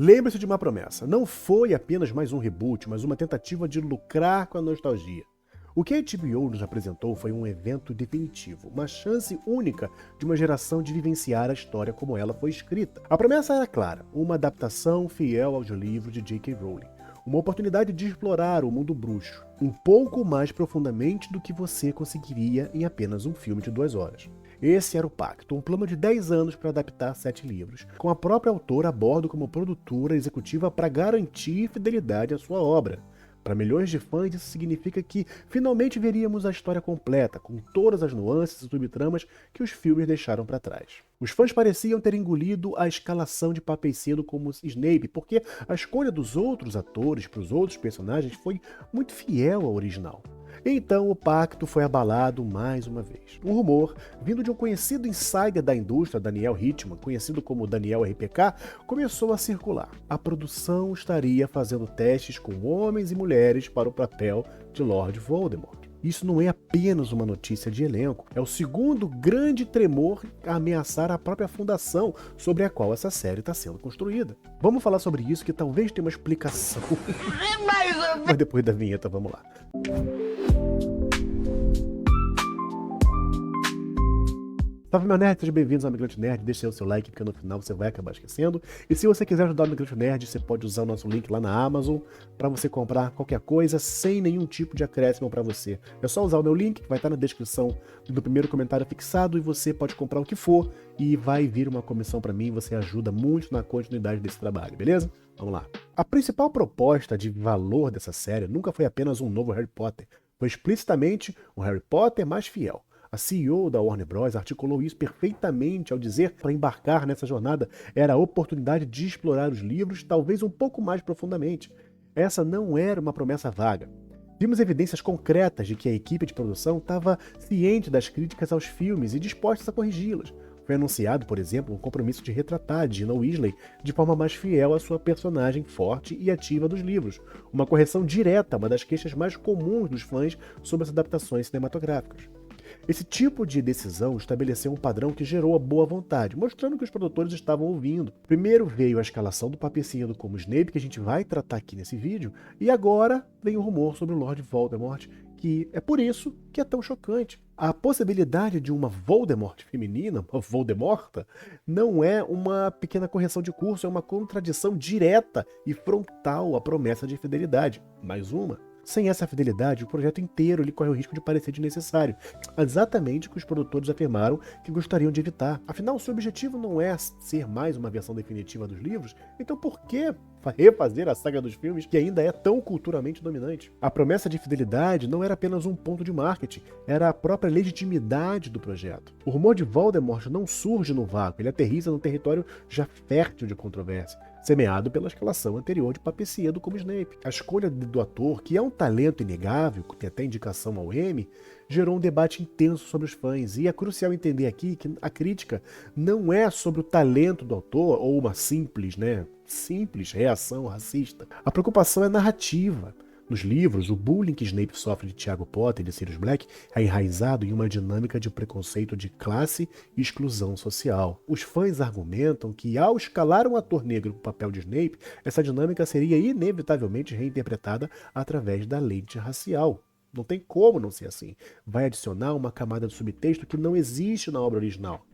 Lembre-se de uma promessa, não foi apenas mais um reboot, mas uma tentativa de lucrar com a nostalgia. O que a HBO nos apresentou foi um evento definitivo, uma chance única de uma geração de vivenciar a história como ela foi escrita. A promessa era clara, uma adaptação fiel aos livros de J.K. Rowling. Uma oportunidade de explorar o mundo bruxo, um pouco mais profundamente do que você conseguiria em apenas um filme de 2 horas. Esse era o pacto, um plano de 10 anos para adaptar 7 livros, com a própria autora a bordo como produtora executiva para garantir fidelidade à sua obra. Para milhões de fãs, isso significa que finalmente veríamos a história completa, com todas as nuances e subtramas que os filmes deixaram para trás. Os fãs pareciam ter engolido a escalação de papéis cedo como Snape, porque a escolha dos outros atores para os outros personagens foi muito fiel ao original. Então o pacto foi abalado mais uma vez. Um rumor, vindo de um conhecido insider da indústria, Daniel Hickman, conhecido como Daniel RPK, começou a circular. A produção estaria fazendo testes com homens e mulheres para o papel de Lord Voldemort. Isso não é apenas uma notícia de elenco, é o segundo grande tremor a ameaçar a própria fundação sobre a qual essa série está sendo construída. Vamos falar sobre isso que talvez tenha uma explicação. Mas depois da vinheta, vamos lá. Salve meu nerd, sejam bem-vindos ao Migrante Nerd, deixa aí o seu like porque no final você vai acabar esquecendo. E se você quiser ajudar o Migrante Nerd, você pode usar o nosso link lá na Amazon para você comprar qualquer coisa sem nenhum tipo de acréscimo para você. É só usar o meu link que vai estar na descrição do primeiro comentário fixado e você pode comprar o que for e vai vir uma comissão para mim, você ajuda muito na continuidade desse trabalho, beleza? Vamos lá. A principal proposta de valor dessa série nunca foi apenas um novo Harry Potter, foi explicitamente um Harry Potter mais fiel. A CEO da Warner Bros. Articulou isso perfeitamente ao dizer que para embarcar nessa jornada era a oportunidade de explorar os livros talvez um pouco mais profundamente. Essa não era uma promessa vaga. Vimos evidências concretas de que a equipe de produção estava ciente das críticas aos filmes e disposta a corrigi-las. Foi anunciado, por exemplo, um compromisso de retratar Gina Weasley de forma mais fiel à sua personagem forte e ativa dos livros, uma correção direta a uma das queixas mais comuns dos fãs sobre as adaptações cinematográficas. Esse tipo de decisão estabeleceu um padrão que gerou a boa vontade, mostrando que os produtores estavam ouvindo. Primeiro veio a escalação do Papecinho como Snape, que a gente vai tratar aqui nesse vídeo, e agora vem o rumor sobre o Lord Voldemort, que é por isso que é tão chocante. A possibilidade de uma Voldemort feminina, uma Voldemorta, não é uma pequena correção de curso, é uma contradição direta e frontal à promessa de fidelidade. Mais uma. Sem essa fidelidade, o projeto inteiro ele corre o risco de parecer desnecessário. Exatamente o que os produtores afirmaram que gostariam de evitar. Afinal, seu objetivo não é ser mais uma versão definitiva dos livros, então por que refazer a saga dos filmes que ainda é tão culturalmente dominante? A promessa de fidelidade não era apenas um ponto de marketing, era a própria legitimidade do projeto. O rumor de Voldemort não surge no vácuo, ele aterriza no território já fértil de controvérsia, semeado pela escalação anterior de Papecinho como Snape. A escolha do ator, que é um talento inegável, que tem até indicação ao Emmy, gerou um debate intenso sobre os fãs, e é crucial entender aqui que a crítica não é sobre o talento do autor ou uma simples reação racista. A preocupação é narrativa. Nos livros, o bullying que Snape sofre de Tiago Potter e de Sirius Black é enraizado em uma dinâmica de preconceito de classe e exclusão social. Os fãs argumentam que, ao escalar um ator negro para o papel de Snape, essa dinâmica seria inevitavelmente reinterpretada através da lente racial. Não tem como não ser assim. Vai adicionar uma camada de subtexto que não existe na obra original.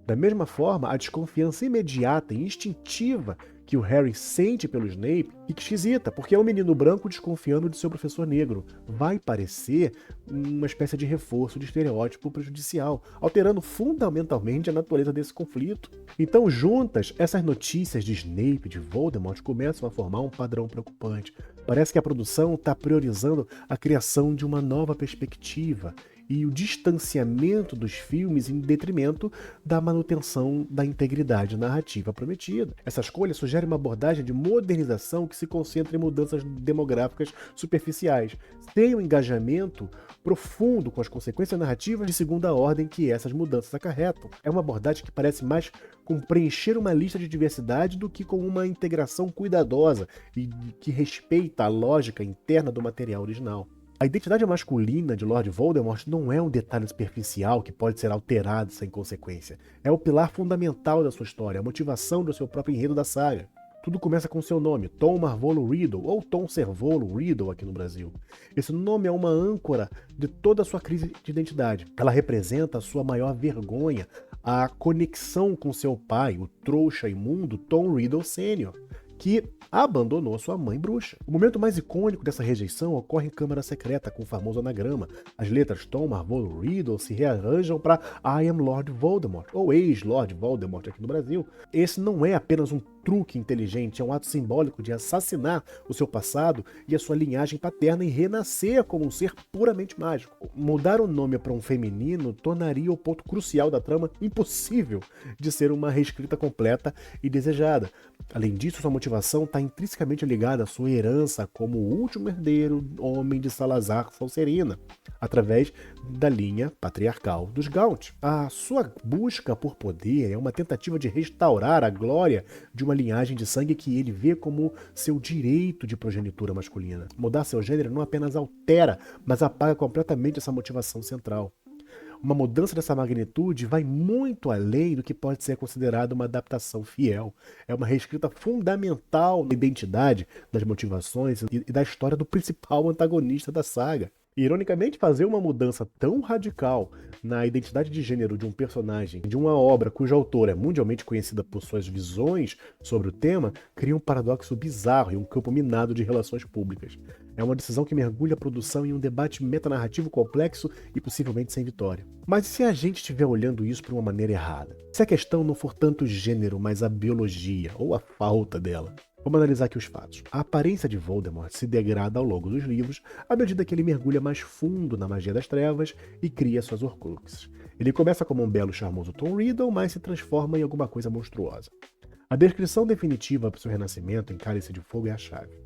Da mesma forma, a desconfiança imediata e instintiva que o Harry sente pelo Snape fica esquisita, porque é um menino branco desconfiando de seu professor negro. Vai parecer uma espécie de reforço de estereótipo prejudicial, alterando fundamentalmente a natureza desse conflito. Então, juntas, essas notícias de Snape, de Voldemort, começam a formar um padrão preocupante. Parece que a produção está priorizando a criação de uma nova perspectiva e o distanciamento dos filmes em detrimento da manutenção da integridade narrativa prometida. Essa escolha sugere uma abordagem de modernização que se concentra em mudanças demográficas superficiais, sem um engajamento profundo com as consequências narrativas de segunda ordem que essas mudanças acarretam. É uma abordagem que parece mais com preencher uma lista de diversidade do que com uma integração cuidadosa e que respeita a lógica interna do material original. A identidade masculina de Lord Voldemort não é um detalhe superficial que pode ser alterado sem consequência. É o pilar fundamental da sua história, a motivação do seu próprio enredo da saga. Tudo começa com seu nome, Tom Marvolo Riddle, ou Tom Servolo Riddle aqui no Brasil. Esse nome é uma âncora de toda a sua crise de identidade. Ela representa a sua maior vergonha, a conexão com seu pai, o trouxa imundo Tom Riddle Sr., que abandonou sua mãe bruxa. O momento mais icônico dessa rejeição ocorre em Câmara Secreta, com o famoso anagrama. As letras Tom Marvolo Riddle se rearranjam para I am Lord Voldemort, ou ex-Lord Voldemort aqui no Brasil. Esse não é apenas um truque inteligente, é um ato simbólico de assassinar o seu passado e a sua linhagem paterna e renascer como um ser puramente mágico. Mudar o nome para um feminino tornaria o ponto crucial da trama impossível de ser uma reescrita completa e desejada. Além disso, sua motivação está intrinsecamente ligada à sua herança como o último herdeiro homem de Salazar Sonserina, através da linha patriarcal dos Gaunt. A sua busca por poder é uma tentativa de restaurar a glória de uma linhagem de sangue que ele vê como seu direito de progenitura masculina. Mudar seu gênero não apenas altera, mas apaga completamente essa motivação central. Uma mudança dessa magnitude vai muito além do que pode ser considerado uma adaptação fiel. É uma reescrita fundamental na identidade, das motivações e da história do principal antagonista da saga. Ironicamente, fazer uma mudança tão radical na identidade de gênero de um personagem, de uma obra cuja autora é mundialmente conhecida por suas visões sobre o tema, cria um paradoxo bizarro e um campo minado de relações públicas. É uma decisão que mergulha a produção em um debate metanarrativo complexo e possivelmente sem vitória. Mas e se a gente estiver olhando isso por uma maneira errada? Se a questão não for tanto o gênero, mas a biologia, ou a falta dela? Vamos analisar aqui os fatos. A aparência de Voldemort se degrada ao longo dos livros à medida que ele mergulha mais fundo na magia das trevas e cria suas Horcruxes. Ele começa como um belo e charmoso Tom Riddle, mas se transforma em alguma coisa monstruosa. A descrição definitiva para o seu renascimento em Cálice de Fogo é a chave.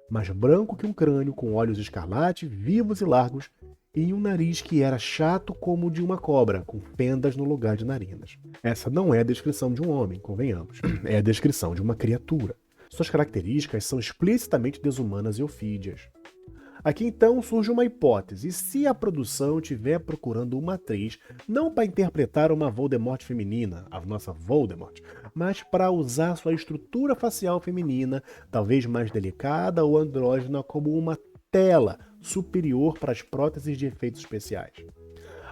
Mais branco que um crânio, com olhos escarlate, vivos e largos, e um nariz que era chato como o de uma cobra, com fendas no lugar de narinas. Essa não é a descrição de um homem, convenhamos. É a descrição de uma criatura. Suas características são explicitamente desumanas e ofídeas. Aqui então surge uma hipótese: e se a produção estiver procurando uma atriz não para interpretar uma Voldemort feminina, a nossa Voldemort, mas para usar sua estrutura facial feminina, talvez mais delicada ou andrógena, como uma tela superior para as próteses de efeitos especiais?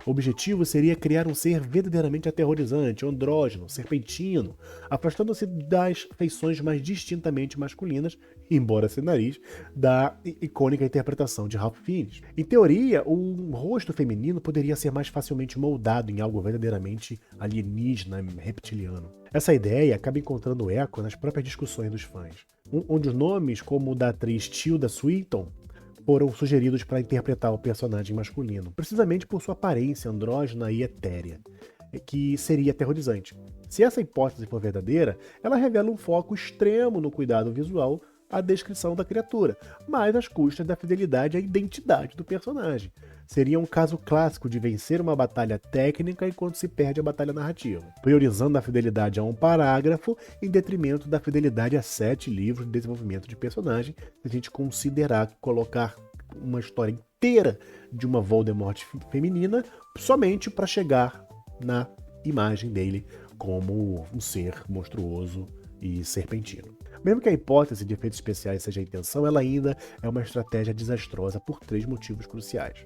O objetivo seria criar um ser verdadeiramente aterrorizante, andrógeno, serpentino, afastando-se das feições mais distintamente masculinas, embora sem nariz, da icônica interpretação de Ralph Fiennes. Em teoria, o rosto feminino poderia ser mais facilmente moldado em algo verdadeiramente alienígena, reptiliano. Essa ideia acaba encontrando eco nas próprias discussões dos fãs, onde os nomes como o da atriz Tilda Swinton foram sugeridos para interpretar o personagem masculino, precisamente por sua aparência andrógena e etérea, que seria aterrorizante. Se essa hipótese for verdadeira, ela revela um foco extremo no cuidado visual à descrição da criatura, mas às custas da fidelidade à identidade do personagem. Seria um caso clássico de vencer uma batalha técnica enquanto se perde a batalha narrativa, priorizando a fidelidade a um parágrafo em detrimento da fidelidade a 7 livros de desenvolvimento de personagem, se a gente considerar colocar uma história inteira de uma Voldemort feminina somente para chegar na imagem dele como um ser monstruoso e serpentino. Mesmo que a hipótese de efeitos especiais seja a intenção, ela ainda é uma estratégia desastrosa por 3 motivos cruciais.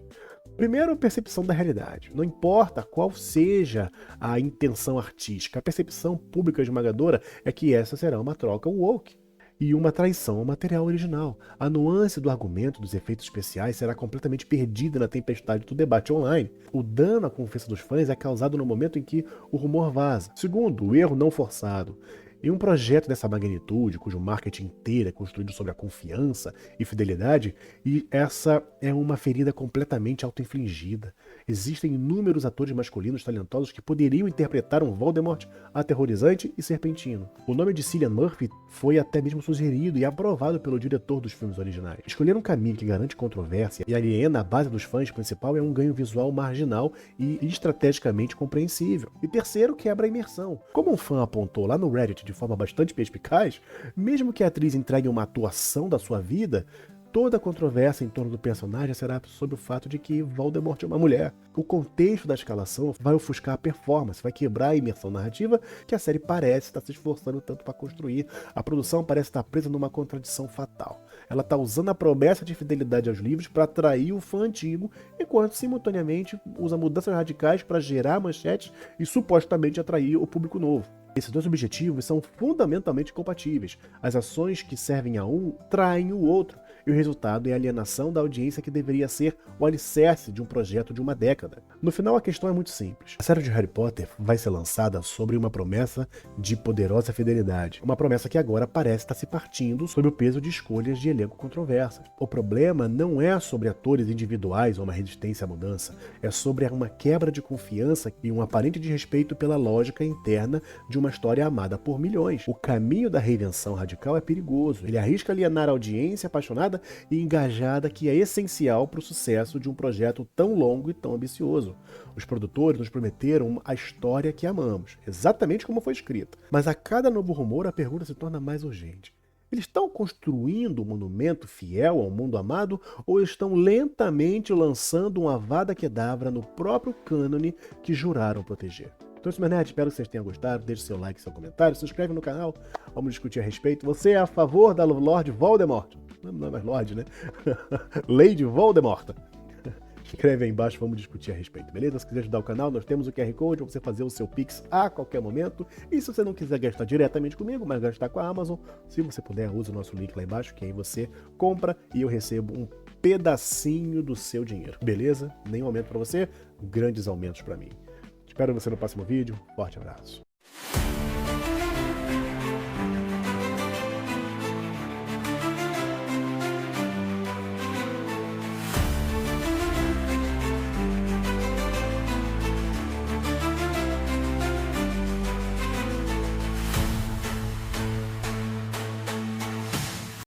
Primeiro, a percepção da realidade. Não importa qual seja a intenção artística, a percepção pública esmagadora é que essa será uma troca woke e uma traição ao material original. A nuance do argumento dos efeitos especiais será completamente perdida na tempestade do debate online. O dano à confiança dos fãs é causado no momento em que o rumor vaza. Segundo, o erro não forçado. Em um projeto dessa magnitude, cujo marketing inteiro é construído sobre a confiança e fidelidade, e essa é uma ferida completamente auto-infligida. Existem inúmeros atores masculinos talentosos que poderiam interpretar um Voldemort aterrorizante e serpentino. O nome de Cillian Murphy foi até mesmo sugerido e aprovado pelo diretor dos filmes originais. Escolher um caminho que garante controvérsia e aliena a base dos fãs principal é um ganho visual marginal e estrategicamente compreensível. E terceiro, quebra a imersão. Como um fã apontou lá no Reddit de forma bastante perspicaz, mesmo que a atriz entregue uma atuação da sua vida, Toda a controvérsia em torno do personagem será sobre o fato de que Voldemort é uma mulher. O contexto da escalação vai ofuscar a performance, vai quebrar a imersão narrativa que a série parece estar se esforçando tanto para construir. A produção parece estar presa numa contradição fatal. Ela está usando a promessa de fidelidade aos livros para atrair o fã antigo, enquanto simultaneamente usa mudanças radicais para gerar manchetes e supostamente atrair o público novo. Esses dois objetivos são fundamentalmente compatíveis. As ações que servem a um traem o outro, e o resultado é a alienação da audiência que deveria ser o alicerce de um projeto de uma década. No final, a questão é muito simples. A série de Harry Potter vai ser lançada sobre uma promessa de poderosa fidelidade. Uma promessa que agora parece estar se partindo sob o peso de escolhas de elenco controversas. O problema não é sobre atores individuais ou uma resistência à mudança, é sobre uma quebra de confiança e um aparente desrespeito pela lógica interna de uma história amada por milhões. O caminho da reinvenção radical é perigoso. Ele arrisca alienar a audiência apaixonada e engajada que é essencial para o sucesso de um projeto tão longo e tão ambicioso. Os produtores nos prometeram a história que amamos, exatamente como foi escrita. Mas a cada novo rumor, a pergunta se torna mais urgente. Eles estão construindo um monumento fiel ao mundo amado ou estão lentamente lançando um Avada Kedavra no próprio cânone que juraram proteger? Então, isso, meu nerd, espero que vocês tenham gostado. Deixe seu like, seu comentário, se inscreve no canal. Vamos discutir a respeito. Você é a favor da Lord Voldemort? Não é mais Lorde, né? Lady Voldemort. Escreve aí embaixo, vamos discutir a respeito, beleza? Se quiser ajudar o canal, nós temos o QR Code para você fazer o seu Pix a qualquer momento. E se você não quiser gastar diretamente comigo, mas gastar com a Amazon, se você puder, use o nosso link lá embaixo, que aí você compra e eu recebo um pedacinho do seu dinheiro, beleza? Nenhum aumento para você, grandes aumentos para mim. Espero você no próximo vídeo. Forte abraço.